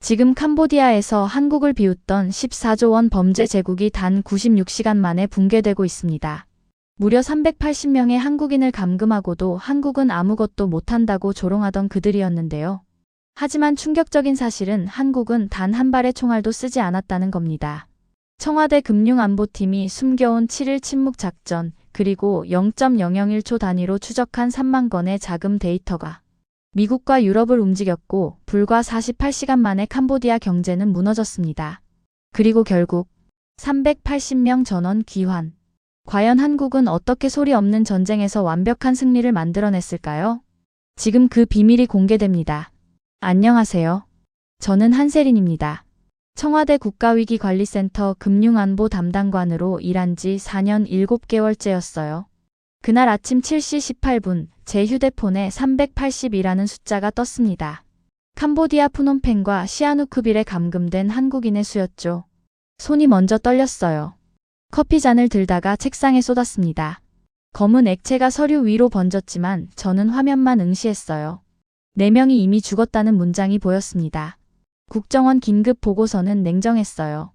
지금 캄보디아에서 한국을 비웃던 14조 원 범죄 제국이 단 96시간 만에 붕괴되고 있습니다. 무려 380명의 한국인을 감금하고도 한국은 아무것도 못한다고 조롱하던 그들이었는데요. 하지만 충격적인 사실은 한국은 단 한 발의 총알도 쓰지 않았다는 겁니다. 청와대 금융안보팀이 숨겨온 7일 침묵작전, 그리고 0.001초 단위로 추적한 3만 건의 자금 데이터가 미국과 유럽을 움직였고 불과 48시간 만에 캄보디아 경제는 무너졌습니다. 그리고 결국 380명 전원 귀환. 과연 한국은 어떻게 소리 없는 전쟁에서 완벽한 승리를 만들어냈을까요? 지금 그 비밀이 공개됩니다. 안녕하세요. 저는 한세린입니다. 청와대 국가위기관리센터 금융안보 담당관으로 일한 지 4년 7개월째였어요. 그날 아침 7시 18분 제 휴대폰에 380이라는 숫자가 떴습니다. 캄보디아 프놈펜과 시아누크빌에 감금된 한국인의 수였죠. 손이 먼저 떨렸어요. 커피잔을 들다가 책상에 쏟았습니다. 검은 액체가 서류 위로 번졌지만 저는 화면만 응시했어요. 4명이 이미 죽었다는 문장이 보였습니다. 국정원 긴급 보고서는 냉정했어요.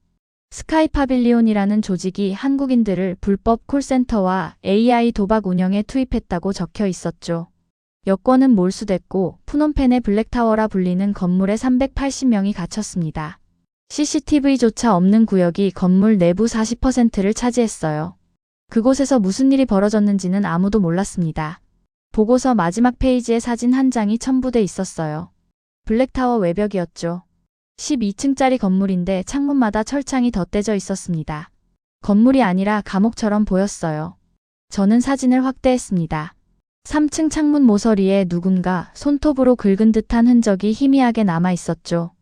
스카이파빌리온이라는 조직이 한국인들을 불법 콜센터와 AI 도박 운영에 투입했다고 적혀 있었죠. 여권은 몰수됐고 푸놈펜의 블랙타워라 불리는 건물에 380명이 갇혔습니다. CCTV조차 없는 구역이 건물 내부 40%를 차지했어요. 그곳에서 무슨 일이 벌어졌는지는 아무도 몰랐습니다. 보고서 마지막 페이지에 사진 한 장이 첨부돼 있었어요. 블랙타워 외벽이었죠. 12층짜리 건물인데 창문마다 철창이 덧대져 있었습니다. 건물이 아니라 감옥처럼 보였어요. 저는 사진을 확대했습니다. 3층 창문 모서리에 누군가 손톱으로 긁은 듯한 흔적이 희미하게 남아 있었죠.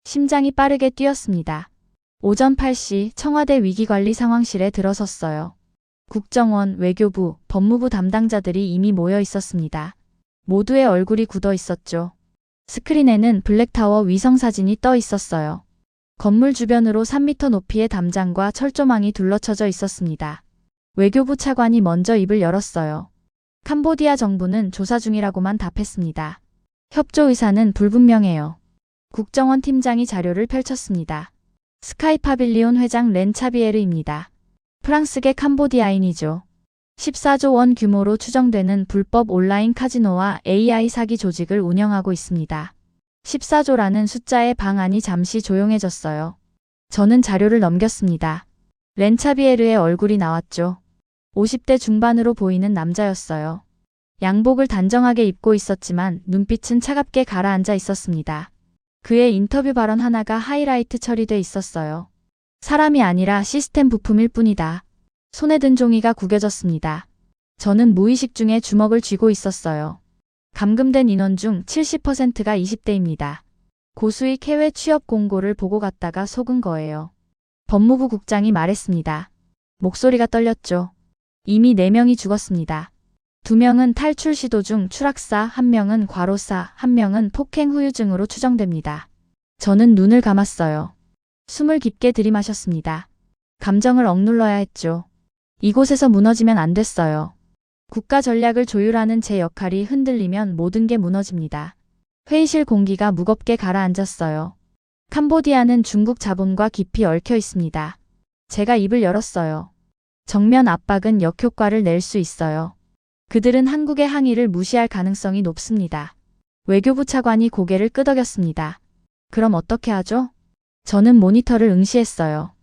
심장이 빠르게 뛰었습니다. 오전 8시 청와대 위기관리 상황실에 들어섰어요. 국정원, 외교부, 법무부 담당자들이 이미 모여 있었습니다. 모두의 얼굴이 굳어 있었죠. 스크린에는 블랙타워 위성사진이 떠 있었어요. 건물 주변으로 3m 높이의 담장과 철조망이 둘러쳐져 있었습니다. 외교부 차관이 먼저 입을 열었어요. 캄보디아 정부는 조사 중이라고만 답했습니다. 협조 의사는 불분명해요. 국정원 팀장이 자료를 펼쳤습니다. 스카이파빌리온 회장 렌 차비에르입니다. 프랑스계 캄보디아인이죠. 14조 원 규모로 추정되는 불법 온라인 카지노와 AI 사기 조직을 운영하고 있습니다. 14조라는 숫자의 방안이 잠시 조용해졌어요. 저는 자료를 넘겼습니다. 렌 차비에르의 얼굴이 나왔죠. 50대 중반으로 보이는 남자였어요. 양복을 단정하게 입고 있었지만 눈빛은 차갑게 가라앉아 있었습니다. 그의 인터뷰 발언 하나가 하이라이트 처리돼 있었어요. 사람이 아니라 시스템 부품일 뿐이다. 손에 든 종이가 구겨졌습니다. 저는 무의식 중에 주먹을 쥐고 있었어요. 감금된 인원 중 70%가 20대입니다. 고수익 해외 취업 공고를 보고 갔다가 속은 거예요. 법무부 국장이 말했습니다. 목소리가 떨렸죠. 이미 4명이 죽었습니다. 2명은 탈출 시도 중 추락사, 1명은 과로사, 1명은 폭행 후유증으로 추정됩니다. 저는 눈을 감았어요. 숨을 깊게 들이마셨습니다. 감정을 억눌러야 했죠. 이곳에서 무너지면 안 됐어요. 국가 전략을 조율하는 제 역할이 흔들리면 모든 게 무너집니다. 회의실 공기가 무겁게 가라앉았어요. 캄보디아는 중국 자본과 깊이 얽혀 있습니다. 제가 입을 열었어요. 정면 압박은 역효과를 낼 수 있어요. 그들은 한국의 항의를 무시할 가능성이 높습니다. 외교부 차관이 고개를 끄덕였습니다. 그럼 어떻게 하죠? 저는 모니터를 응시했어요.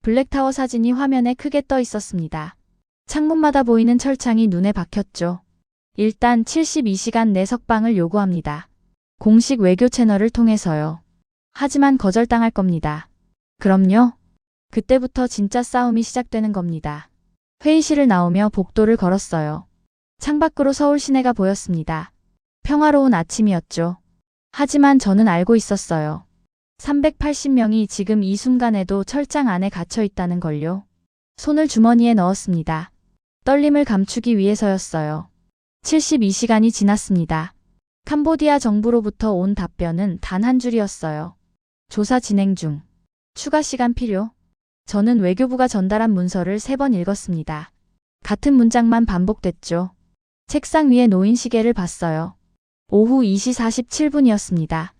블랙타워 사진이 화면에 크게 떠 있었습니다. 창문마다 보이는 철창이 눈에 박혔죠. 일단 72시간 내 석방을 요구합니다. 공식 외교 채널을 통해서요. 하지만 거절당할 겁니다. 그럼요. 그때부터 진짜 싸움이 시작되는 겁니다. 회의실을 나오며 복도를 걸었어요. 창밖으로 서울 시내가 보였습니다. 평화로운 아침이었죠. 하지만 저는 알고 있었어요. 380명이 지금 이 순간에도 철장 안에 갇혀 있다는 걸요. 손을 주머니에 넣었습니다. 떨림을 감추기 위해서였어요. 72시간이 지났습니다. 캄보디아 정부로부터 온 답변은 단 한 줄이었어요. 조사 진행 중. 추가 시간 필요. 저는 외교부가 전달한 문서를 3번 읽었습니다. 같은 문장만 반복됐죠. 책상 위에 놓인 시계를 봤어요. 오후 2시 47분이었습니다.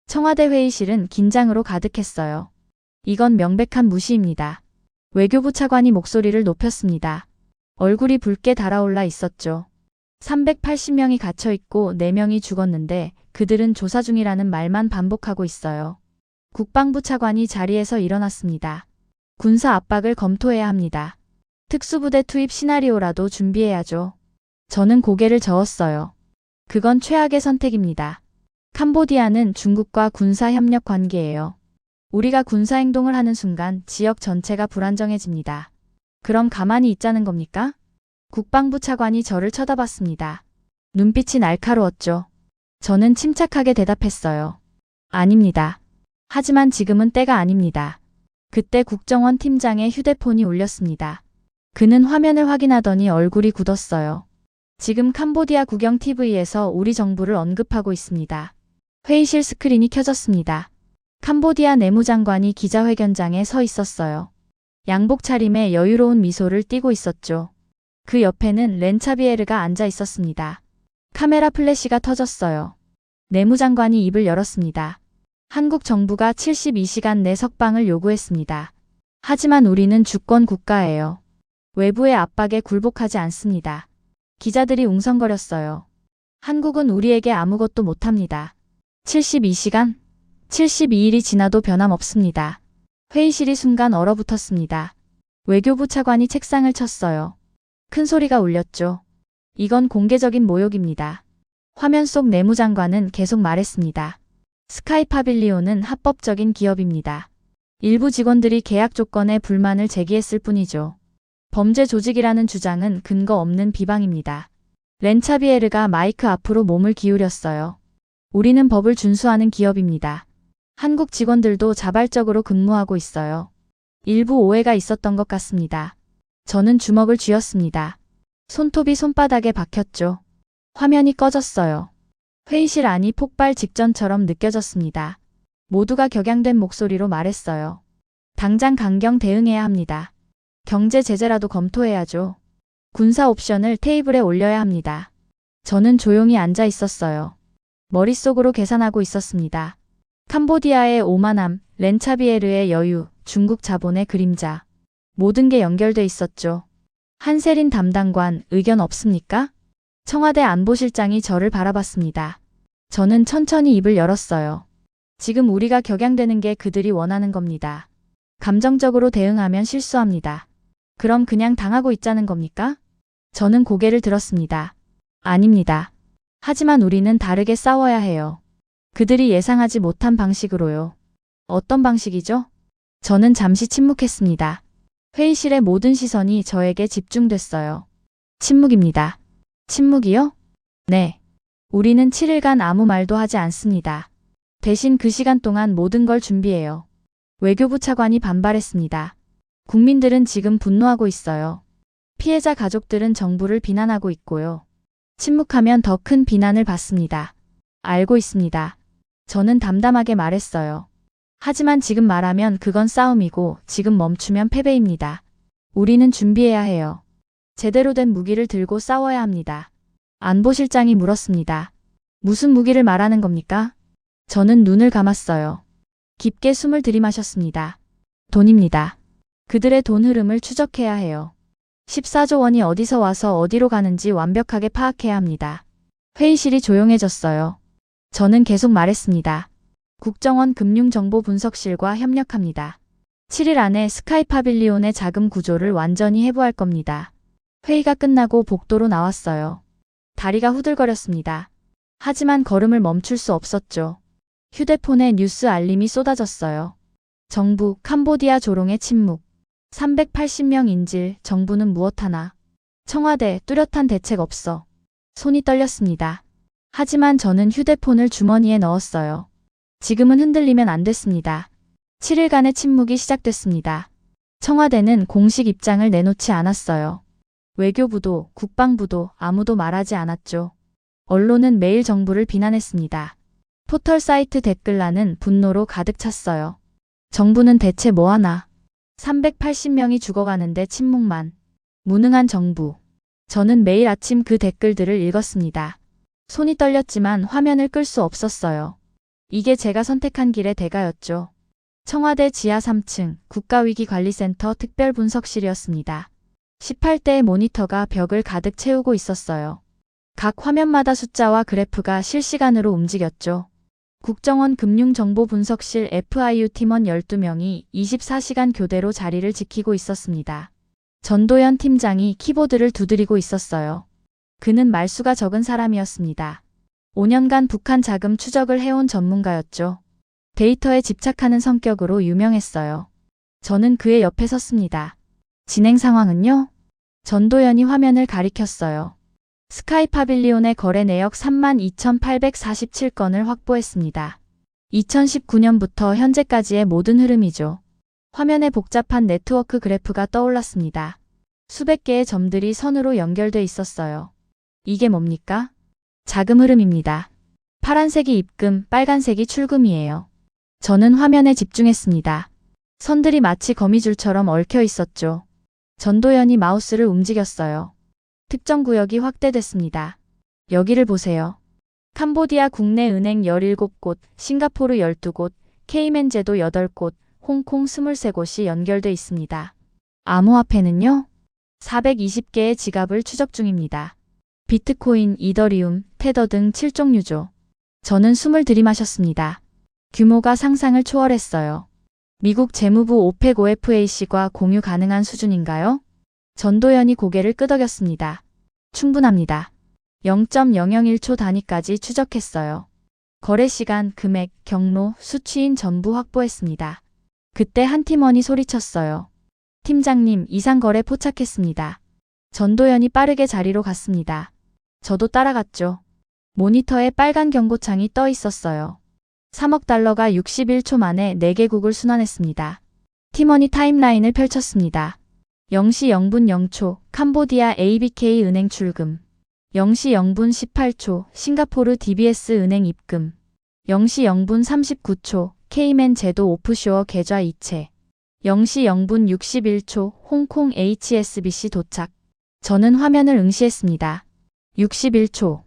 청와대 회의실은 긴장으로 가득했어요. 이건 명백한 무시입니다. 외교부 차관이 목소리를 높였습니다. 얼굴이 붉게 달아올라 있었죠. 380명이 갇혀있고 4명이 죽었는데 그들은 조사 중이라는 말만 반복하고 있어요. 국방부 차관이 자리에서 일어났습니다. 군사 압박을 검토해야 합니다. 특수부대 투입 시나리오라도 준비해야죠. 저는 고개를 저었어요. 그건 최악의 선택입니다. 캄보디아는 중국과 군사 협력 관계예요. 우리가 군사 행동을 하는 순간 지역 전체가 불안정해집니다. 그럼 가만히 있자는 겁니까? 국방부 차관이 저를 쳐다봤습니다. 눈빛이 날카로웠죠. 저는 침착하게 대답했어요. 아닙니다. 하지만 지금은 때가 아닙니다. 그때 국정원 팀장의 휴대폰이 울렸습니다. 그는 화면을 확인하더니 얼굴이 굳었어요. 지금 캄보디아 국영 TV에서 우리 정부를 언급하고 있습니다. 회의실 스크린이 켜졌습니다. 캄보디아 내무장관이 기자회견장에 서 있었어요. 양복 차림에 여유로운 미소를 띠고 있었죠. 그 옆에는 렌차비에르가 앉아 있었습니다. 카메라 플래시가 터졌어요. 내무장관이 입을 열었습니다. 한국 정부가 72시간 내 석방을 요구했습니다. 하지만 우리는 주권 국가예요. 외부의 압박에 굴복하지 않습니다. 기자들이 웅성거렸어요. 한국은 우리에게 아무것도 못합니다. 72시간? 72일이 지나도 변함없습니다. 회의실이 순간 얼어붙었습니다. 외교부 차관이 책상을 쳤어요. 큰 소리가 울렸죠. 이건 공개적인 모욕입니다. 화면 속 내무장관은 계속 말했습니다. 스카이파빌리온은 합법적인 기업입니다. 일부 직원들이 계약 조건에 불만을 제기했을 뿐이죠. 범죄 조직이라는 주장은 근거 없는 비방입니다. 렌차비에르가 마이크 앞으로 몸을 기울였어요. 우리는 법을 준수하는 기업입니다. 한국 직원들도 자발적으로 근무하고 있어요. 일부 오해가 있었던 것 같습니다. 저는 주먹을 쥐었습니다. 손톱이 손바닥에 박혔죠. 화면이 꺼졌어요. 회의실 안이 폭발 직전처럼 느껴졌습니다. 모두가 격양된 목소리로 말했어요. 당장 강경 대응해야 합니다. 경제 제재라도 검토해야죠. 군사 옵션을 테이블에 올려야 합니다. 저는 조용히 앉아 있었어요. 머릿속으로 계산하고 있었습니다. 캄보디아의 오만함, 렌차비에르의 여유, 중국 자본의 그림자. 모든 게 연결돼 있었죠. 한세린 담당관, 의견 없습니까? 청와대 안보실장이 저를 바라봤습니다. 저는 천천히 입을 열었어요. 지금 우리가 격양되는 게 그들이 원하는 겁니다. 감정적으로 대응하면 실수합니다. 그럼 그냥 당하고 있자는 겁니까? 저는 고개를 들었습니다. 아닙니다. 하지만 우리는 다르게 싸워야 해요. 그들이 예상하지 못한 방식으로요. 어떤 방식이죠? 저는 잠시 침묵했습니다. 회의실의 모든 시선이 저에게 집중됐어요. 침묵입니다. 침묵이요? 네. 우리는 7일간 아무 말도 하지 않습니다. 대신 그 시간 동안 모든 걸 준비해요. 외교부 차관이 반발했습니다. 국민들은 지금 분노하고 있어요. 피해자 가족들은 정부를 비난하고 있고요. 침묵하면 더 큰 비난을 받습니다. 알고 있습니다. 저는 담담하게 말했어요. 하지만 지금 말하면 그건 싸움이고 지금 멈추면 패배입니다. 우리는 준비해야 해요. 제대로 된 무기를 들고 싸워야 합니다. 안보실장이 물었습니다. 무슨 무기를 말하는 겁니까? 저는 눈을 감았어요. 깊게 숨을 들이마셨습니다. 돈입니다. 그들의 돈 흐름을 추적해야 해요. 14조 원이 어디서 와서 어디로 가는지 완벽하게 파악해야 합니다. 회의실이 조용해졌어요. 저는 계속 말했습니다. 국정원 금융정보분석실과 협력합니다. 7일 안에 스카이파빌리온의 자금 구조를 완전히 해부할 겁니다. 회의가 끝나고 복도로 나왔어요. 다리가 후들거렸습니다. 하지만 걸음을 멈출 수 없었죠. 휴대폰에 뉴스 알림이 쏟아졌어요. 정부, 캄보디아 조롱의 침묵. 380명 인질, 정부는 무엇하나. 청와대, 뚜렷한 대책 없어. 손이 떨렸습니다. 하지만 저는 휴대폰을 주머니에 넣었어요. 지금은 흔들리면 안 됐습니다. 7일간의 침묵이 시작됐습니다. 청와대는 공식 입장을 내놓지 않았어요. 외교부도 국방부도 아무도 말하지 않았죠. 언론은 매일 정부를 비난했습니다. 포털 사이트 댓글란은 분노로 가득 찼어요. 정부는 대체 뭐하나? 380명이 죽어가는데 침묵만. 무능한 정부. 저는 매일 아침 그 댓글들을 읽었습니다. 손이 떨렸지만 화면을 끌 수 없었어요. 이게 제가 선택한 길의 대가였죠. 청와대 지하 3층 국가위기관리센터 특별분석실이었습니다. 18대의 모니터가 벽을 가득 채우고 있었어요. 각 화면마다 숫자와 그래프가 실시간으로 움직였죠. 국정원 금융정보분석실 FIU 팀원 12명이 24시간 교대로 자리를 지키고 있었습니다. 전도연 팀장이 키보드를 두드리고 있었어요. 그는 말수가 적은 사람이었습니다. 5년간 북한 자금 추적을 해온 전문가였죠. 데이터에 집착하는 성격으로 유명했어요. 저는 그의 옆에 섰습니다. 진행 상황은요? 전도연이 화면을 가리켰어요. 스카이 파빌리온의 거래 내역 32,847건을 확보했습니다. 2019년부터 현재까지의 모든 흐름이죠. 화면에 복잡한 네트워크 그래프가 떠올랐습니다. 수백 개의 점들이 선으로 연결돼 있었어요. 이게 뭡니까? 자금 흐름입니다. 파란색이 입금, 빨간색이 출금이에요. 저는 화면에 집중했습니다. 선들이 마치 거미줄처럼 얽혀 있었죠. 전도연이 마우스를 움직였어요. 특정 구역이 확대됐습니다. 여기를 보세요. 캄보디아 국내 은행 17곳, 싱가포르 12곳, 케이맨 제도 8곳, 홍콩 23곳이 연결돼 있습니다. 암호화폐는요? 420개의 지갑을 추적 중입니다. 비트코인, 이더리움, 테더 등 7종류죠. 저는 숨을 들이마셨습니다. 규모가 상상을 초월했어요. 미국 재무부 오펙 OFAC과 공유 가능한 수준인가요? 전도연이 고개를 끄덕였습니다. 충분합니다. 0.001초 단위까지 추적했어요. 거래 시간, 금액, 경로, 수취인 전부 확보했습니다. 그때 한 팀원이 소리쳤어요. 팀장님, 이상 거래 포착했습니다. 전도연이 빠르게 자리로 갔습니다. 저도 따라갔죠. 모니터에 빨간 경고창이 떠 있었어요. 3억 달러가 61초 만에 4개국을 순환했습니다. 팀원이 타임라인을 펼쳤습니다. 0시 0분 0초 캄보디아 ABK 은행 출금, 0시 0분 18초 싱가포르 DBS 은행 입금, 0시 0분 39초 케이맨 제도 오프쇼어 계좌 이체, 0시 0분 61초 홍콩 HSBC 도착. 저는 화면을 응시했습니다. 61초.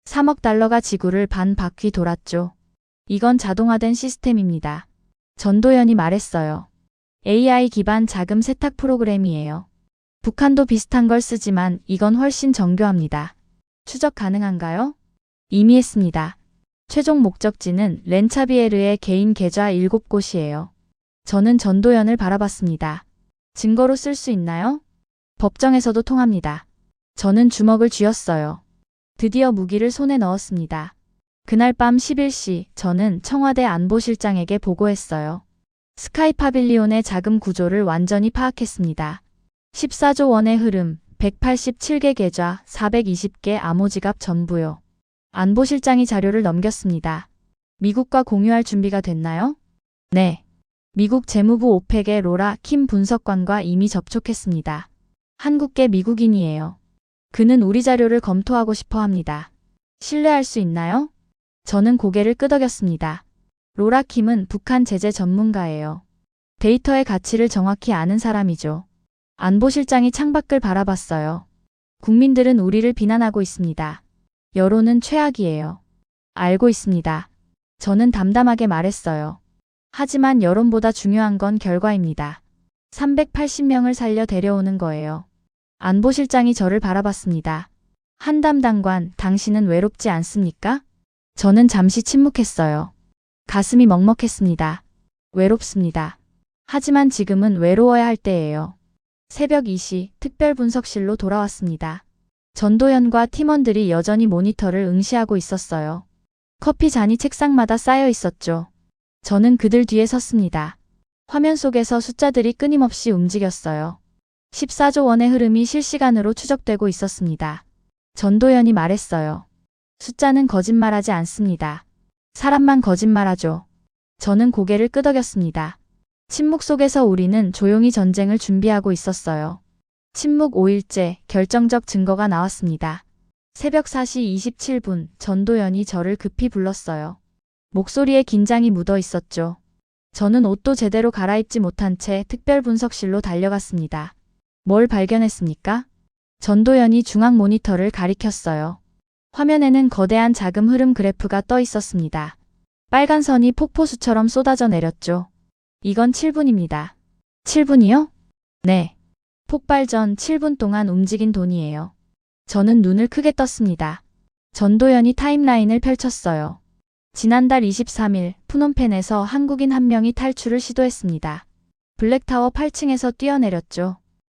3억 달러가 지구를 반 바퀴 돌았죠. 이건 자동화된 시스템입니다. 전도연이 말했어요. AI 기반 자금 세탁 프로그램이에요. 북한도 비슷한 걸 쓰지만 이건 훨씬 정교합니다. 추적 가능한가요? 이미 했습니다. 최종 목적지는 렌차비에르의 개인 계좌 7곳이에요. 저는 전도연을 바라봤습니다. 증거로 쓸 수 있나요? 법정에서도 통합니다. 저는 주먹을 쥐었어요. 드디어 무기를 손에 넣었습니다. 그날 밤 11시 저는 청와대 안보실장에게 보고했어요. 스카이 파빌리온의 자금 구조를 완전히 파악했습니다. 14조 원의 흐름, 187개 계좌, 420개 암호지갑 전부요. 안보실장이 자료를 넘겼습니다. 미국과 공유할 준비가 됐나요? 네. 미국 재무부 오펙의 로라 킴 분석관과 이미 접촉했습니다. 한국계 미국인이에요. 그는 우리 자료를 검토하고 싶어 합니다. 신뢰할 수 있나요? 저는 고개를 끄덕였습니다. 로라 킴은 북한 제재 전문가예요. 데이터의 가치를 정확히 아는 사람이죠. 안보실장이 창밖을 바라봤어요. 국민들은 우리를 비난하고 있습니다. 여론은 최악이에요. 알고 있습니다. 저는 담담하게 말했어요. 하지만 여론보다 중요한 건 결과입니다. 380명을 살려 데려오는 거예요. 안보실장이 저를 바라봤습니다. 한 담당관, 당신은 외롭지 않습니까? 저는 잠시 침묵했어요. 가슴이 먹먹했습니다. 외롭습니다. 하지만 지금은 외로워야 할 때예요. 새벽 2시 특별분석실로 돌아왔습니다. 전도연과 팀원들이 여전히 모니터를 응시하고 있었어요. 커피 잔이 책상마다 쌓여 있었죠. 저는 그들 뒤에 섰습니다. 화면 속에서 숫자들이 끊임없이 움직였어요. 14조 원의 흐름이 실시간으로 추적되고 있었습니다. 전도연이 말했어요. 숫자는 거짓말하지 않습니다. 사람만 거짓말하죠. 저는 고개를 끄덕였습니다. 침묵 속에서 우리는 조용히 전쟁을 준비하고 있었어요. 침묵 5일째 결정적 증거가 나왔습니다. 새벽 4시 27분 전도연이 저를 급히 불렀어요. 목소리에 긴장이 묻어 있었죠. 저는 옷도 제대로 갈아입지 못한 채 특별분석실로 달려갔습니다. 뭘 발견했습니까? 전도연이 중앙 모니터를 가리켰어요. 화면에는 거대한 자금 흐름 그래프가 떠 있었습니다. 빨간 선이 폭포수처럼 쏟아져 내렸죠. 이건 7분입니다. 7분이요? 네. 폭발 전 7분 동안 움직인 돈이에요. 저는 눈을 크게 떴습니다. 전도연이 타임라인을 펼쳤어요. 지난달 23일 푸놈펜에서 한국인 한 명이 탈출을 시도했습니다. 블랙타워 8층에서 뛰어내렸죠.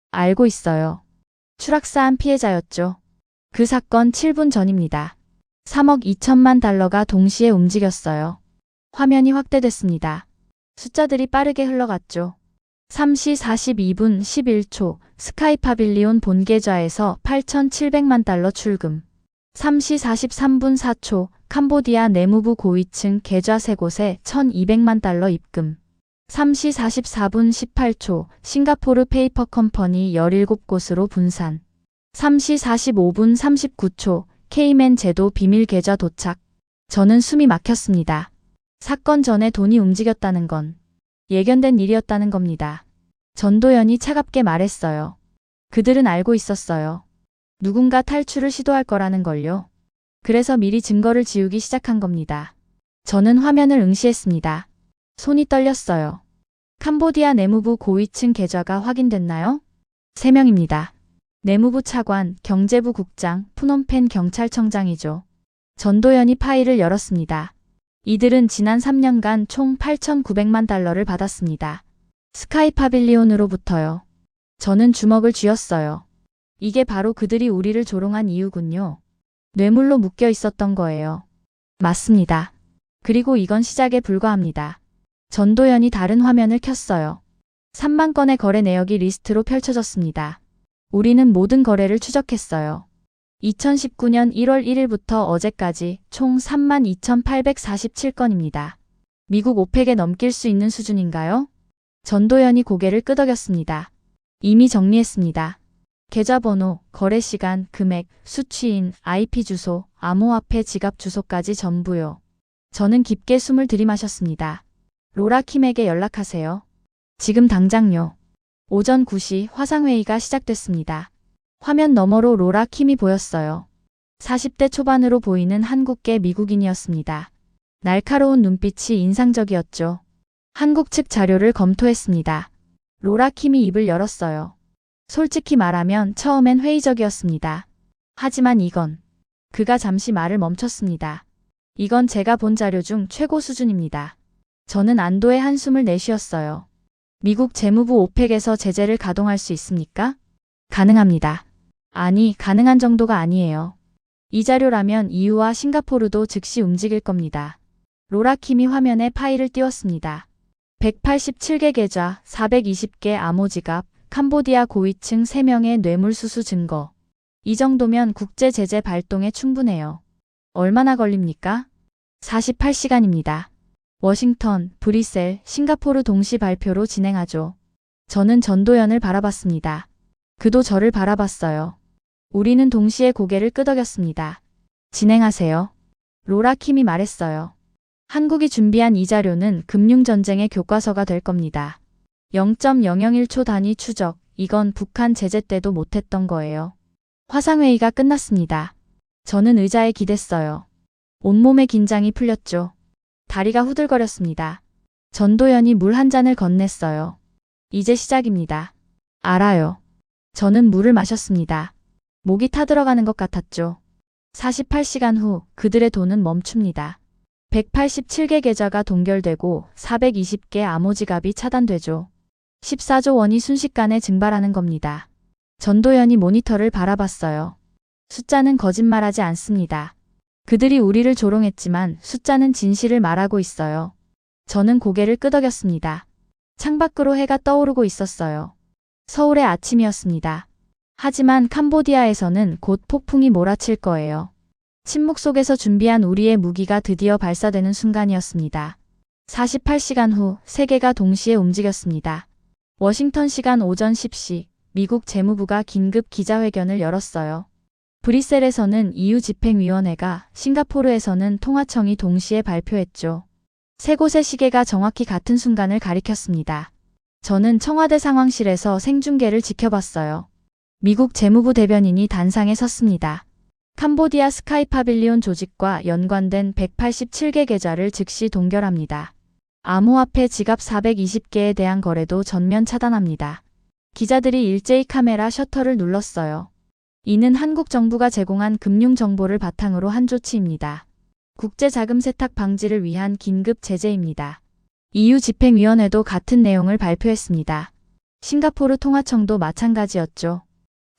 알고 있어요. 추락사한 피해자였죠. 그 사건 7분 전입니다. 3억 2천만 달러가 동시에 움직였어요. 화면이 확대됐습니다. 숫자들이 빠르게 흘러갔죠. 3시 42분 11초 스카이 파빌리온 본계좌에서 8,700만 달러 출금. 3시 43분 4초 캄보디아 내무부 고위층 계좌 3곳에 1,200만 달러 입금. 3시 44분 18초 싱가포르 페이퍼 컴퍼니 17곳으로 분산. 3시 45분 39초 케이맨 제도 비밀 계좌 도착. 저는 숨이 막혔습니다. 사건 전에 돈이 움직였다는 건 예견된 일이었다는 겁니다. 전도연이 차갑게 말했어요. 그들은 알고 있었어요. 누군가 탈출을 시도할 거라는 걸요. 그래서 미리 증거를 지우기 시작한 겁니다. 저는 화면을 응시했습니다. 손이 떨렸어요. 캄보디아 내무부 고위층 계좌가 확인됐나요? 3명입니다. 내무부 차관, 경제부 국장, 푸놈펜 경찰청장이죠. 전도연이 파일을 열었습니다. 이들은 지난 3년간 총 8,900만 달러를 받았습니다. 스카이 파빌리온으로부터요. 저는 주먹을 쥐었어요. 이게 바로 그들이 우리를 조롱한 이유군요. 뇌물로 묶여 있었던 거예요. 맞습니다. 그리고 이건 시작에 불과합니다. 전도연이 다른 화면을 켰어요. 3만 건의 거래 내역이 리스트로 펼쳐졌습니다. 우리는 모든 거래를 추적했어요. 2019년 1월 1일부터 어제까지 총 32,847건입니다. 미국 오펙에 넘길 수 있는 수준인가요? 전도연이 고개를 끄덕였습니다. 이미 정리했습니다. 계좌번호, 거래시간, 금액, 수취인, IP 주소, 암호화폐 지갑 주소까지 전부요. 저는 깊게 숨을 들이마셨습니다. 로라 킴에게 연락하세요. 지금 당장요. 오전 9시 화상회의가 시작됐습니다. 화면 너머로 로라 킴이 보였어요. 40대 초반으로 보이는 한국계 미국인이었습니다. 날카로운 눈빛이 인상적이었죠. 한국 측 자료를 검토했습니다. 로라 킴이 입을 열었어요. 솔직히 말하면 처음엔 회의적이었습니다. 하지만 그가 잠시 말을 멈췄습니다. 이건 제가 본 자료 중 최고 수준입니다. 저는 안도의 한숨을 내쉬었어요. 미국 재무부 오펙에서 제재를 가동할 수 있습니까? 가능합니다. 아니, 가능한 정도가 아니에요. 이 자료라면 EU와 싱가포르도 즉시 움직일 겁니다. 로라 킴이 화면에 파일을 띄웠습니다. 187개 계좌, 420개 암호지갑, 캄보디아 고위층 3명의 뇌물수수 증거. 이 정도면 국제 제재 발동에 충분해요. 얼마나 걸립니까? 48시간입니다. 워싱턴, 브뤼셀, 싱가포르 동시 발표로 진행하죠. 저는 전도연을 바라봤습니다. 그도 저를 바라봤어요. 우리는 동시에 고개를 끄덕였습니다. 진행하세요. 로라 킴이 말했어요. 한국이 준비한 이 자료는 금융전쟁의 교과서가 될 겁니다. 0.001초 단위 추적, 이건 북한 제재 때도 못했던 거예요. 화상회의가 끝났습니다. 저는 의자에 기댔어요. 온몸의 긴장이 풀렸죠. 다리가 후들거렸습니다. 전도연이 물 한 잔을 건넸어요. 이제 시작입니다. 알아요. 저는 물을 마셨습니다. 목이 타들어가는 것 같았죠. 48시간 후 그들의 돈은 멈춥니다. 187개 계좌가 동결되고 420개 암호지갑이 차단되죠. 14조 원이 순식간에 증발하는 겁니다. 전도연이 모니터를 바라봤어요. 숫자는 거짓말하지 않습니다. 그들이 우리를 조롱했지만 숫자는 진실을 말하고 있어요. 저는 고개를 끄덕였습니다. 창밖으로 해가 떠오르고 있었어요. 서울의 아침이었습니다. 하지만 캄보디아에서는 곧 폭풍이 몰아칠 거예요. 침묵 속에서 준비한 우리의 무기가 드디어 발사되는 순간이었습니다. 48시간 후 세계가 동시에 움직였습니다. 워싱턴 시간 오전 10시 미국 재무부가 긴급 기자회견을 열었어요. 브뤼셀에서는 EU 집행위원회가, 싱가포르에서는 통화청이 동시에 발표했죠. 세 곳의 시계가 정확히 같은 순간을 가리켰습니다. 저는 청와대 상황실에서 생중계를 지켜봤어요. 미국 재무부 대변인이 단상에 섰습니다. 캄보디아 스카이파빌리온 조직과 연관된 187개 계좌를 즉시 동결합니다. 암호화폐 지갑 420개에 대한 거래도 전면 차단합니다. 기자들이 일제히 카메라 셔터를 눌렀어요. 이는 한국 정부가 제공한 금융 정보를 바탕으로 한 조치입니다. 국제 자금 세탁 방지를 위한 긴급 제재입니다. EU 집행위원회도 같은 내용을 발표했습니다. 싱가포르 통화청도 마찬가지였죠.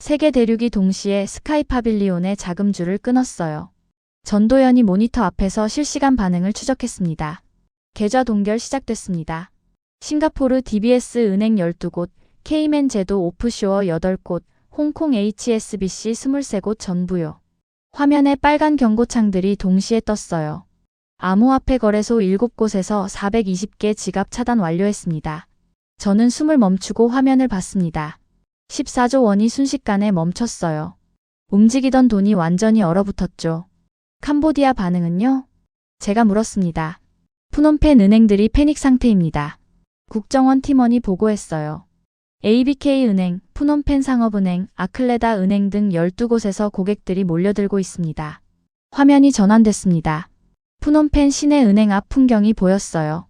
세계 대륙이 동시에 스카이파빌리온의 자금줄을 끊었어요. 전도연이 모니터 앞에서 실시간 반응을 추적했습니다. 계좌 동결 시작됐습니다. 싱가포르 DBS 은행 12곳, 케이맨 제도 오프쇼어 8곳, 홍콩 HSBC 23곳 전부요. 화면에 빨간 경고창들이 동시에 떴어요. 암호화폐 거래소 7곳에서 420개 지갑 차단 완료했습니다. 저는 숨을 멈추고 화면을 봤습니다. 14조 원이 순식간에 멈췄어요. 움직이던 돈이 완전히 얼어붙었죠. 캄보디아 반응은요? 제가 물었습니다. 푸놈펜 은행들이 패닉 상태입니다. 국정원 팀원이 보고했어요. ABK은행, 푸놈펜 상업은행, 아클레다 은행 등 12곳에서 고객들이 몰려들고 있습니다. 화면이 전환됐습니다. 푸놈펜 시내 은행 앞 풍경이 보였어요.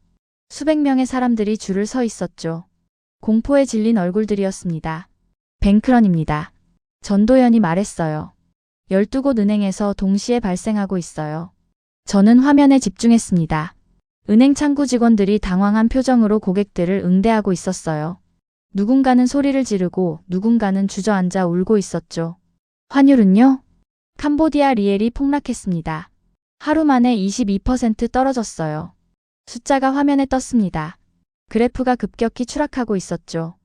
수백 명의 사람들이 줄을 서 있었죠. 공포에 질린 얼굴들이었습니다. 뱅크런입니다. 전도연이 말했어요. 12곳 은행에서 동시에 발생하고 있어요. 저는 화면에 집중했습니다. 은행 창구 직원들이 당황한 표정으로 고객들을 응대하고 있었어요. 누군가는 소리를 지르고 누군가는 주저앉아 울고 있었죠. 환율은요? 캄보디아 리엘이 폭락했습니다. 하루 만에 22% 떨어졌어요. 숫자가 화면에 떴습니다. 그래프가 급격히 추락하고 있었죠.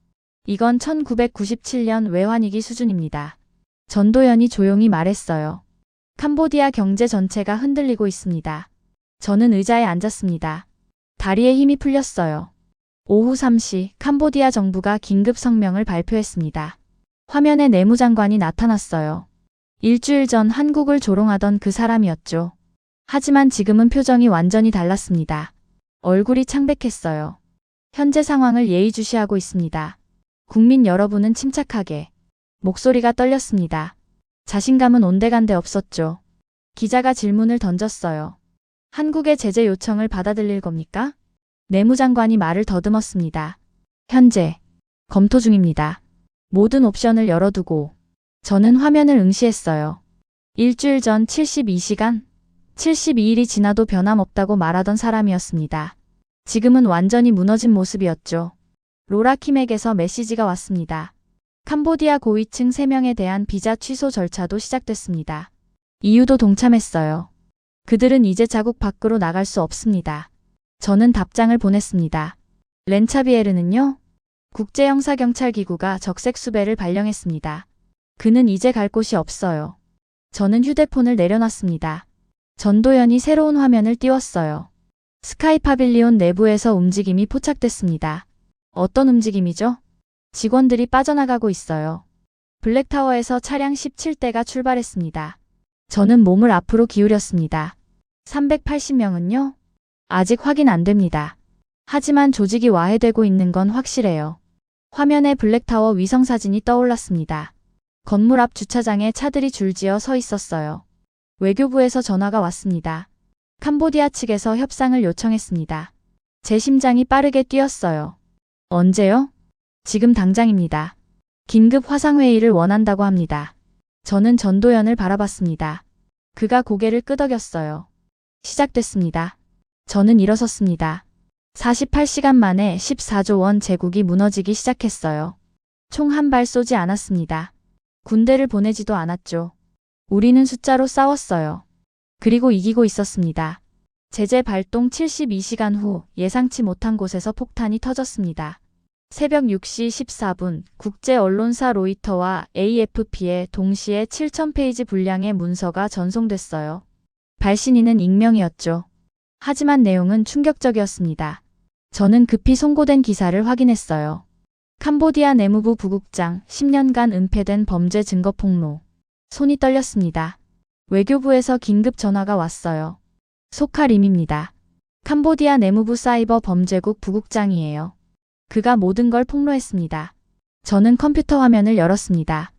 이건 1997년 외환위기 수준입니다. 전도연이 조용히 말했어요. 캄보디아 경제 전체가 흔들리고 있습니다. 저는 의자에 앉았습니다. 다리에 힘이 풀렸어요. 오후 3시 캄보디아 정부가 긴급 성명을 발표했습니다. 화면에 내무장관이 나타났어요. 일주일 전 한국을 조롱하던 그 사람이었죠. 하지만 지금은 표정이 완전히 달랐습니다. 얼굴이 창백했어요. 현재 상황을 예의주시하고 있습니다. 국민 여러분은 침착하게. 목소리가 떨렸습니다. 자신감은 온데간데 없었죠. 기자가 질문을 던졌어요. 한국의 제재 요청을 받아들일 겁니까? 내무장관이 말을 더듬었습니다. 현재 검토 중입니다. 모든 옵션을 열어두고. 저는 화면을 응시했어요. 일주일 전 72시간, 72일이 지나도 변함없다고 말하던 사람이었습니다. 지금은 완전히 무너진 모습이었죠. 로라 킴에게서 메시지가 왔습니다. 캄보디아 고위층 3명에 대한 비자 취소 절차도 시작됐습니다. EU도 동참했어요. 그들은 이제 자국 밖으로 나갈 수 없습니다. 저는 답장을 보냈습니다. 렌차비에르는요? 국제형사경찰기구가 적색 수배를 발령했습니다. 그는 이제 갈 곳이 없어요. 저는 휴대폰을 내려놨습니다. 전도연이 새로운 화면을 띄웠어요. 스카이파빌리온 내부에서 움직임이 포착됐습니다. 어떤 움직임이죠? 직원들이 빠져나가고 있어요. 블랙타워에서 차량 17대가 출발했습니다. 저는 몸을 앞으로 기울였습니다. 380명은요? 아직 확인 안 됩니다. 하지만 조직이 와해되고 있는 건 확실해요. 화면에 블랙타워 위성사진이 떠올랐습니다. 건물 앞 주차장에 차들이 줄지어 서 있었어요. 외교부에서 전화가 왔습니다. 캄보디아 측에서 협상을 요청했습니다. 제 심장이 빠르게 뛰었어요. 언제요? 지금 당장입니다. 긴급 화상회의를 원한다고 합니다. 저는 전도연을 바라봤습니다. 그가 고개를 끄덕였어요. 시작됐습니다. 저는 일어섰습니다. 48시간 만에 14조 원 제국이 무너지기 시작했어요. 총 한 발 쏘지 않았습니다. 군대를 보내지도 않았죠. 우리는 숫자로 싸웠어요. 그리고 이기고 있었습니다. 제재 발동 72시간 후 예상치 못한 곳에서 폭탄이 터졌습니다. 새벽 6시 14분 국제 언론사 로이터와 AFP에 동시에 7,000페이지 분량의 문서가 전송됐어요. 발신인은 익명이었죠. 하지만 내용은 충격적이었습니다. 저는 급히 송고된 기사를 확인했어요. 캄보디아 내무부 부국장 10년간 은폐된 범죄 증거 폭로. 손이 떨렸습니다. 외교부에서 긴급 전화가 왔어요. 소카림입니다. 캄보디아 내무부 사이버 범죄국 부국장이에요. 그가 모든 걸 폭로했습니다. 저는 컴퓨터 화면을 열었습니다.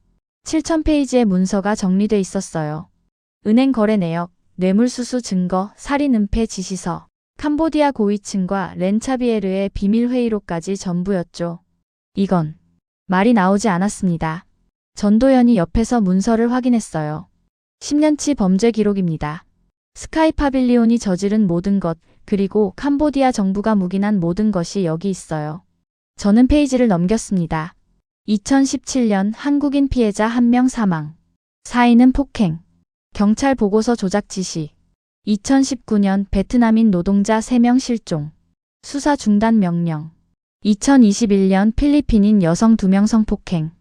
7,000페이지의 문서가 정리돼 있었어요. 은행 거래 내역, 뇌물수수 증거, 살인 은폐 지시서, 캄보디아 고위층과 렌차비에르의 비밀 회의록까지 전부였죠. 이건 말이 나오지 않았습니다. 전도연이 옆에서 문서를 확인했어요. 10년치 범죄 기록입니다. 스카이 파빌리온이 저지른 모든 것, 그리고 캄보디아 정부가 묵인한 모든 것이 여기 있어요. 저는 페이지를 넘겼습니다. 2017년 한국인 피해자 1명 사망. 사인은 폭행. 경찰 보고서 조작 지시. 2019년 베트남인 노동자 3명 실종. 수사 중단 명령. 2021년 필리핀인 여성 2명 성폭행.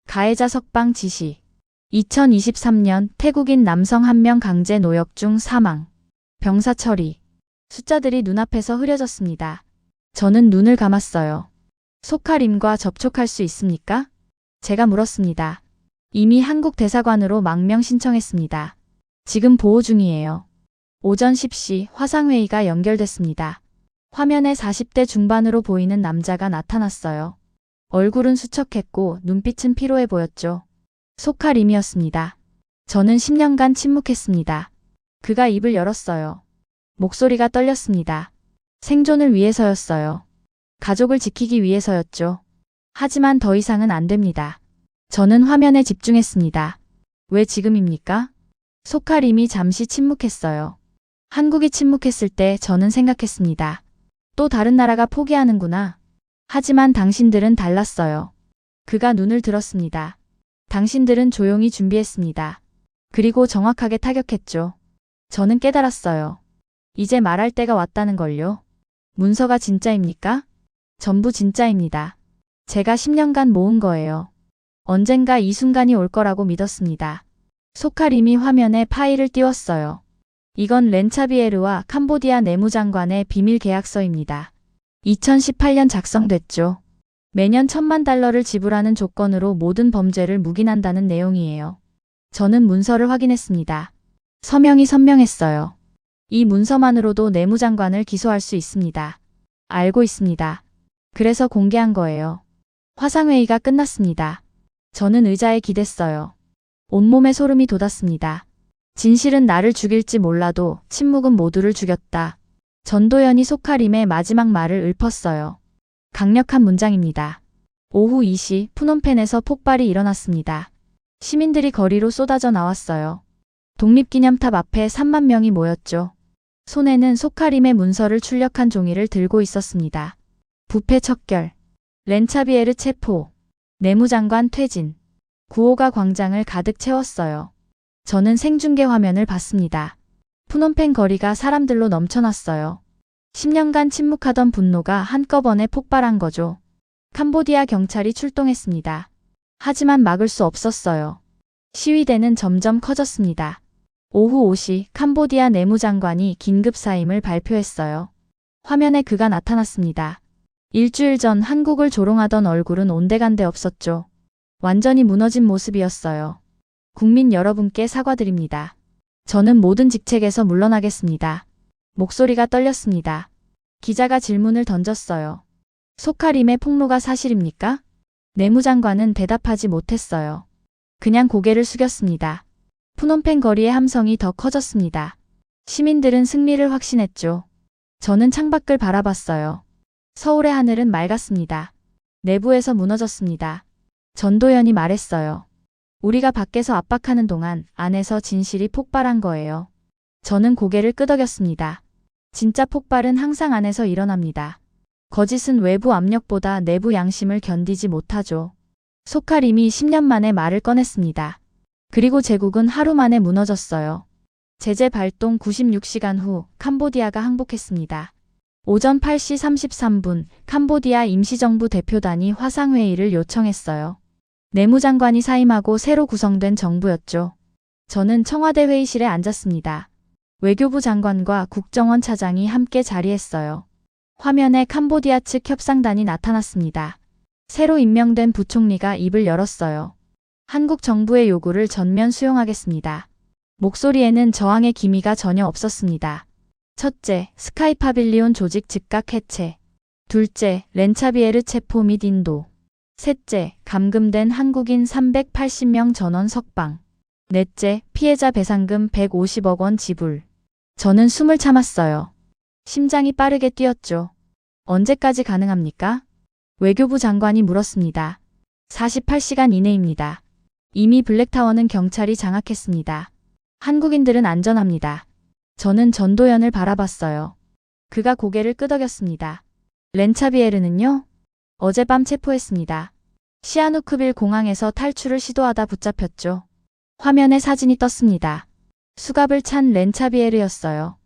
가해자 석방 지시. 2023년 태국인 남성 1명 강제 노역 중 사망. 병사 처리. 숫자들이 눈앞에서 흐려졌습니다. 저는 눈을 감았어요. 소카림과 접촉할 수 있습니까? 제가 물었습니다. 이미 한국 대사관으로 망명 신청했습니다. 지금 보호 중이에요. 오전 10시 화상회의가 연결됐습니다. 화면에 40대 중반으로 보이는 남자가 나타났어요. 얼굴은 수척했고 눈빛은 피로해 보였죠. 소카림이었습니다. 저는 10년간 침묵했습니다. 그가 입을 열었어요. 목소리가 떨렸습니다. 생존을 위해서였어요. 가족을 지키기 위해서였죠. 하지만 더 이상은 안 됩니다. 저는 화면에 집중했습니다. 왜 지금입니까? 소카림이 잠시 침묵했어요. 한국이 침묵했을 때 저는 생각했습니다. 또 다른 나라가 포기하는구나. 하지만 당신들은 달랐어요. 그가 눈을 들었습니다. 당신들은 조용히 준비했습니다. 그리고 정확하게 타격했죠. 저는 깨달았어요. 이제 말할 때가 왔다는 걸요. 문서가 진짜입니까? 전부 진짜입니다. 제가 10년간 모은 거예요. 언젠가 이 순간이 올 거라고 믿었습니다. 소카림이 화면에 파일을 띄웠어요. 이건 렌차비에르와 캄보디아 내무장관의 비밀 계약서입니다. 2018년 작성됐죠. 매년 $10,000를 지불하는 조건으로 모든 범죄를 묵인한다는 내용이에요. 저는 문서를 확인했습니다. 서명이 선명했어요. 이 문서만으로도 내무장관을 기소할 수 있습니다. 알고 있습니다. 그래서 공개한 거예요. 화상회의가 끝났습니다. 저는 의자에 기댔어요. 온몸에 소름이 돋았습니다. 진실은 나를 죽일지 몰라도 침묵은 모두를 죽였다. 전도연이 소카림의 마지막 말을 읊었어요. 강력한 문장입니다. 오후 2시 푸놈펜에서 폭발이 일어났습니다. 시민들이 거리로 쏟아져 나왔어요. 독립기념탑 앞에 3만 명이 모였죠. 손에는 소카림의 문서를 출력한 종이를 들고 있었습니다. 부패 척결, 렌차비에르 체포, 내무장관 퇴진, 구호가 광장을 가득 채웠어요. 저는 생중계 화면을 봤습니다. 푸놈펜 거리가 사람들로 넘쳐났어요. 10년간 침묵하던 분노가 한꺼번에 폭발한 거죠. 캄보디아 경찰이 출동했습니다. 하지만 막을 수 없었어요. 시위대는 점점 커졌습니다. 오후 5시 캄보디아 내무장관이 긴급 사임을 발표했어요. 화면에 그가 나타났습니다. 일주일 전 한국을 조롱하던 얼굴은 온데간데 없었죠. 완전히 무너진 모습이었어요. 국민 여러분께 사과드립니다. 저는 모든 직책에서 물러나겠습니다. 목소리가 떨렸습니다. 기자가 질문을 던졌어요. 소카림의 폭로가 사실입니까? 내무장관은 대답하지 못했어요. 그냥 고개를 숙였습니다. 푸놈펜 거리의 함성이 더 커졌습니다. 시민들은 승리를 확신했죠. 저는 창밖을 바라봤어요. 서울의 하늘은 맑았습니다. 내부에서 무너졌습니다. 전도연이 말했어요. 우리가 밖에서 압박하는 동안 안에서 진실이 폭발한 거예요. 저는 고개를 끄덕였습니다. 진짜 폭발은 항상 안에서 일어납니다. 거짓은 외부 압력보다 내부 양심을 견디지 못하죠. 소카림이 10년 만에 말을 꺼냈습니다. 그리고 제국은 하루 만에 무너졌어요. 제재 발동 96시간 후 캄보디아가 항복했습니다. 오전 8시 33분 캄보디아 임시정부 대표단이 화상회의를 요청했어요. 내무장관이 사임하고 새로 구성된 정부였죠. 저는 청와대 회의실에 앉았습니다. 외교부 장관과 국정원 차장이 함께 자리했어요. 화면에 캄보디아 측 협상단이 나타났습니다. 새로 임명된 부총리가 입을 열었어요. 한국 정부의 요구를 전면 수용하겠습니다. 목소리에는 저항의 기미가 전혀 없었습니다. 첫째, 스카이 파빌리온 조직 즉각 해체. 둘째, 렌차비에르 체포 및 인도. 셋째, 감금된 한국인 380명 전원 석방. 넷째, 피해자 배상금 150억 원 지불. 저는 숨을 참았어요. 심장이 빠르게 뛰었죠. 언제까지 가능합니까? 외교부 장관이 물었습니다. 48시간 이내입니다. 이미 블랙타워는 경찰이 장악했습니다. 한국인들은 안전합니다. 저는 전도연을 바라봤어요. 그가 고개를 끄덕였습니다. 렌차비에르는요? 어젯밤 체포했습니다. 시아누크빌 공항에서 탈출을 시도하다 붙잡혔죠. 화면에 사진이 떴습니다. 수갑을 찬 렌차비에르였어요.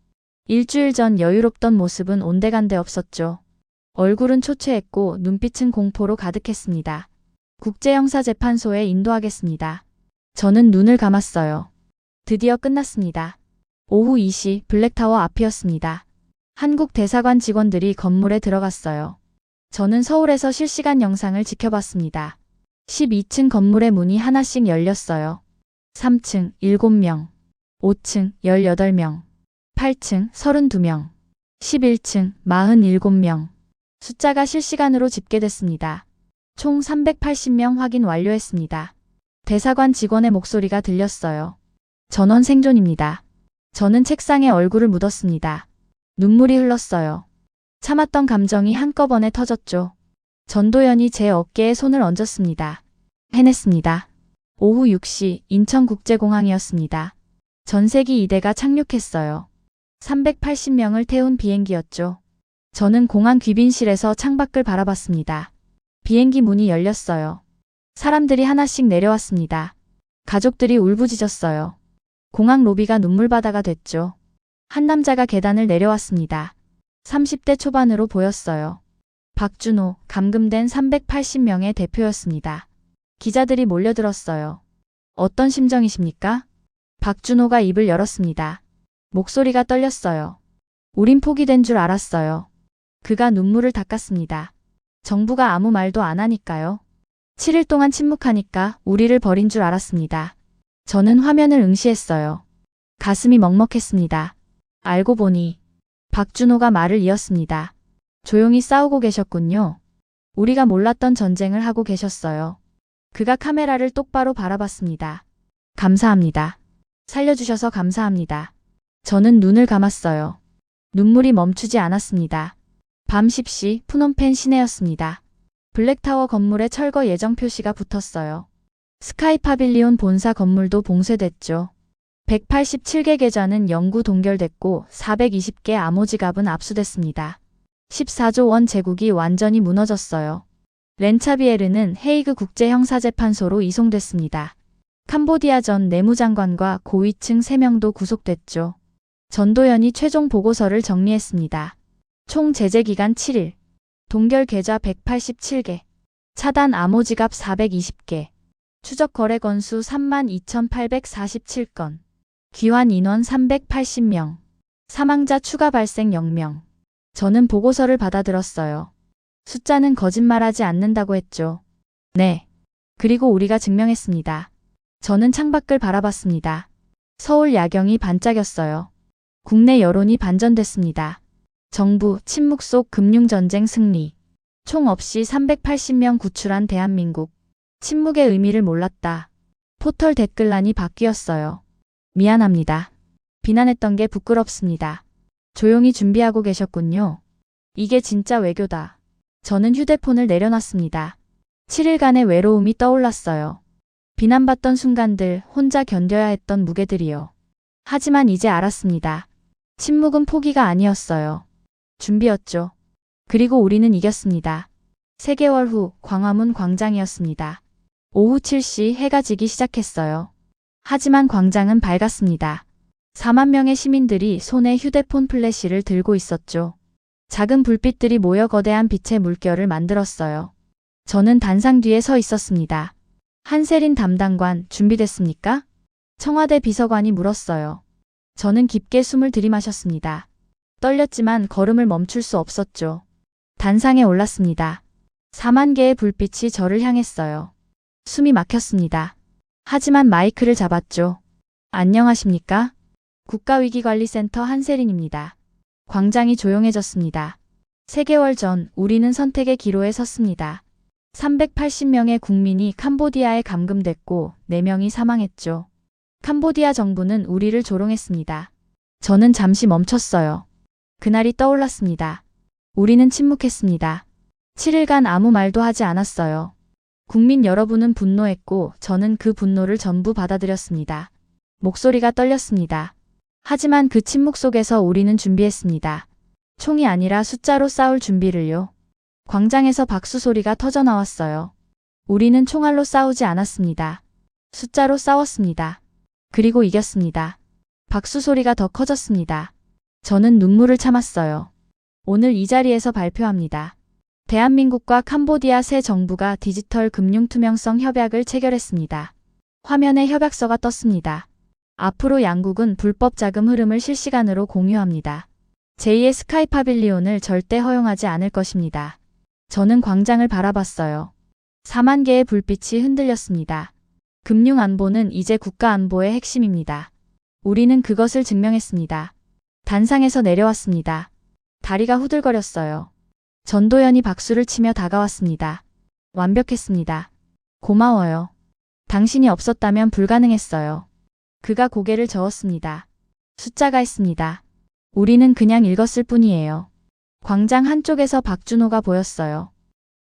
일주일 전 여유롭던 모습은 온데간데 없었죠. 얼굴은 초췌했고 눈빛은 공포로 가득했습니다. 국제형사재판소에 인도하겠습니다. 저는 눈을 감았어요. 드디어 끝났습니다. 오후 2시 블랙타워 앞이었습니다. 한국 대사관 직원들이 건물에 들어갔어요. 저는 서울에서 실시간 영상을 지켜봤습니다. 12층 건물의 문이 하나씩 열렸어요. 3층 7명, 5층 18명, 8층 32명, 11층 47명. 숫자가 실시간으로 집계됐습니다. 총 380명 확인 완료했습니다. 대사관 직원의 목소리가 들렸어요. 전원 생존입니다. 저는 책상에 얼굴을 묻었습니다. 눈물이 흘렀어요. 참았던 감정이 한꺼번에 터졌죠. 전도연이 제 어깨에 손을 얹었습니다. 해냈습니다. 오후 6시 인천국제공항이었습니다. 전세기 2대가 착륙했어요. 380명을 태운 비행기였죠. 저는 공항 귀빈실에서 창밖을 바라봤습니다. 비행기 문이 열렸어요. 사람들이 하나씩 내려왔습니다. 가족들이 울부짖었어요. 공항 로비가 눈물바다가 됐죠. 한 남자가 계단을 내려왔습니다. 30대 초반으로 보였어요. 박준호, 감금된 380명의 대표였습니다. 기자들이 몰려들었어요. 어떤 심정이십니까? 박준호가 입을 열었습니다. 목소리가 떨렸어요. 우린 포기된 줄 알았어요. 그가 눈물을 닦았습니다. 정부가 아무 말도 안 하니까요. 7일 동안 침묵하니까 우리를 버린 줄 알았습니다. 저는 화면을 응시했어요. 가슴이 먹먹했습니다. 알고 보니 박준호가 말을 이었습니다. 조용히 싸우고 계셨군요. 우리가 몰랐던 전쟁을 하고 계셨어요. 그가 카메라를 똑바로 바라봤습니다. 감사합니다. 살려주셔서 감사합니다. 저는 눈을 감았어요. 눈물이 멈추지 않았습니다. 밤 10시 푸놈펜 시내였습니다. 블랙타워 건물에 철거 예정 표시가 붙었어요. 스카이 파빌리온 본사 건물도 봉쇄됐죠. 187개 계좌는 영구 동결됐고 420개 암호지갑은 압수됐습니다. 14조 원 제국이 완전히 무너졌어요. 렌차비에르는 헤이그 국제형사재판소로 이송됐습니다. 캄보디아 전 내무장관과 고위층 3명도 구속됐죠. 전도연이 최종 보고서를 정리했습니다. 총 제재 기간 7일, 동결 계좌 187개, 차단 암호지갑 420개, 추적 거래 건수 32,847건, 귀환 인원 380명, 사망자 추가 발생 0명. 저는 보고서를 받아들었어요. 숫자는 거짓말하지 않는다고 했죠. 네. 그리고 우리가 증명했습니다. 저는 창밖을 바라봤습니다. 서울 야경이 반짝였어요. 국내 여론이 반전됐습니다. 정부 침묵 속 금융전쟁 승리. 총 없이 380명 구출한 대한민국. 침묵의 의미를 몰랐다. 포털 댓글란이 바뀌었어요. 미안합니다. 비난했던 게 부끄럽습니다. 조용히 준비하고 계셨군요. 이게 진짜 외교다. 저는 휴대폰을 내려놨습니다. 7일간의 외로움이 떠올랐어요. 비난받던 순간들, 혼자 견뎌야 했던 무게들이요. 하지만 이제 알았습니다. 침묵은 포기가 아니었어요. 준비였죠. 그리고 우리는 이겼습니다. 3개월 후 광화문 광장이었습니다. 오후 7시 해가 지기 시작했어요. 하지만 광장은 밝았습니다. 4만 명의 시민들이 손에 휴대폰 플래시를 들고 있었죠. 작은 불빛들이 모여 거대한 빛의 물결을 만들었어요. 저는 단상 뒤에 서 있었습니다. 한세린 담당관, 준비됐습니까? 청와대 비서관이 물었어요. 저는 깊게 숨을 들이마셨습니다. 떨렸지만 걸음을 멈출 수 없었죠. 단상에 올랐습니다. 4만 개의 불빛이 저를 향했어요. 숨이 막혔습니다. 하지만 마이크를 잡았죠. 안녕하십니까? 국가위기관리센터 한세린입니다. 광장이 조용해졌습니다. 3개월 전 우리는 선택의 기로에 섰습니다. 380명의 국민이 캄보디아에 감금됐고 4명이 사망했죠. 캄보디아 정부는 우리를 조롱했습니다. 저는 잠시 멈췄어요. 그날이 떠올랐습니다. 우리는 침묵했습니다. 7일간 아무 말도 하지 않았어요. 국민 여러분은 분노했고 저는 그 분노를 전부 받아들였습니다. 목소리가 떨렸습니다. 하지만 그 침묵 속에서 우리는 준비했습니다. 총이 아니라 숫자로 싸울 준비를요. 광장에서 박수 소리가 터져나왔어요. 우리는 총알로 싸우지 않았습니다. 숫자로 싸웠습니다. 그리고 이겼습니다. 박수 소리가 더 커졌습니다. 저는 눈물을 참았어요. 오늘 이 자리에서 발표합니다. 대한민국과 캄보디아 새 정부가 디지털 금융 투명성 협약을 체결했습니다. 화면에 협약서가 떴습니다. 앞으로 양국은 불법 자금 흐름을 실시간으로 공유합니다. 제2의 스카이 파빌리온을 절대 허용하지 않을 것입니다. 저는 광장을 바라봤어요. 4만 개의 불빛이 흔들렸습니다. 금융 안보는 이제 국가 안보의 핵심입니다. 우리는 그것을 증명했습니다. 단상에서 내려왔습니다. 다리가 후들거렸어요. 전도연이 박수를 치며 다가왔습니다. 완벽했습니다. 고마워요. 당신이 없었다면 불가능했어요. 그가 고개를 저었습니다. 숫자가 있습니다. 우리는 그냥 읽었을 뿐이에요. 광장 한쪽에서 박준호가 보였어요.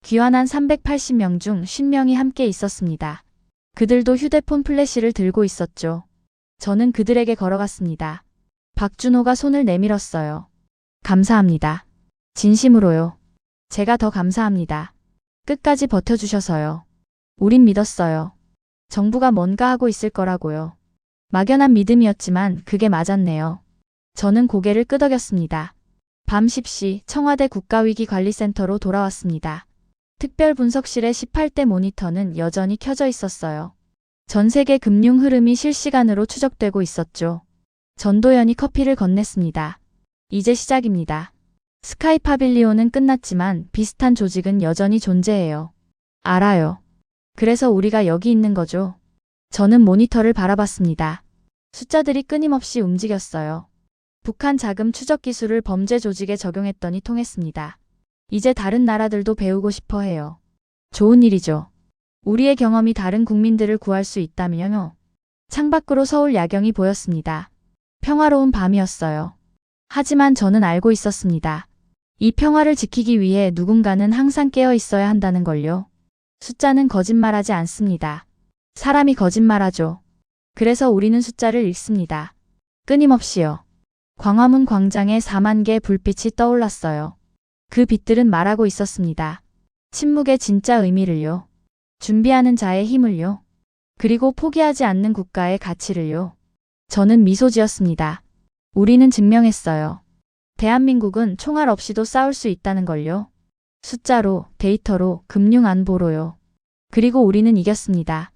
귀환한 380명 중 50명이 함께 있었습니다. 그들도 휴대폰 플래시를 들고 있었죠. 저는 그들에게 걸어갔습니다. 박준호가 손을 내밀었어요. 감사합니다. 진심으로요. 제가 더 감사합니다. 끝까지 버텨주셔서요. 우린 믿었어요. 정부가 뭔가 하고 있을 거라고요. 막연한 믿음이었지만 그게 맞았네요. 저는 고개를 끄덕였습니다. 밤 10시 청와대 국가위기관리센터로 돌아왔습니다. 특별분석실의 18대 모니터는 여전히 켜져 있었어요. 전 세계 금융 흐름이 실시간으로 추적되고 있었죠. 전도연이 커피를 건넸습니다. 이제 시작입니다. 스카이 파빌리온은 끝났지만 비슷한 조직은 여전히 존재해요. 알아요. 그래서 우리가 여기 있는 거죠. 저는 모니터를 바라봤습니다. 숫자들이 끊임없이 움직였어요. 북한 자금 추적 기술을 범죄 조직에 적용했더니 통했습니다. 이제 다른 나라들도 배우고 싶어 해요. 좋은 일이죠. 우리의 경험이 다른 국민들을 구할 수 있다면요. 창밖으로 서울 야경이 보였습니다. 평화로운 밤이었어요. 하지만 저는 알고 있었습니다. 이 평화를 지키기 위해 누군가는 항상 깨어 있어야 한다는 걸요. 숫자는 거짓말하지 않습니다. 사람이 거짓말하죠. 그래서 우리는 숫자를 읽습니다. 끊임없이요. 광화문 광장에 4만 개의 불빛이 떠올랐어요. 그 빛들은 말하고 있었습니다. 침묵의 진짜 의미를요. 준비하는 자의 힘을요. 그리고 포기하지 않는 국가의 가치를요. 저는 미소 지었습니다. 우리는 증명했어요. 대한민국은 총알 없이도 싸울 수 있다는 걸요. 숫자로, 데이터로, 금융 안보로요. 그리고 우리는 이겼습니다.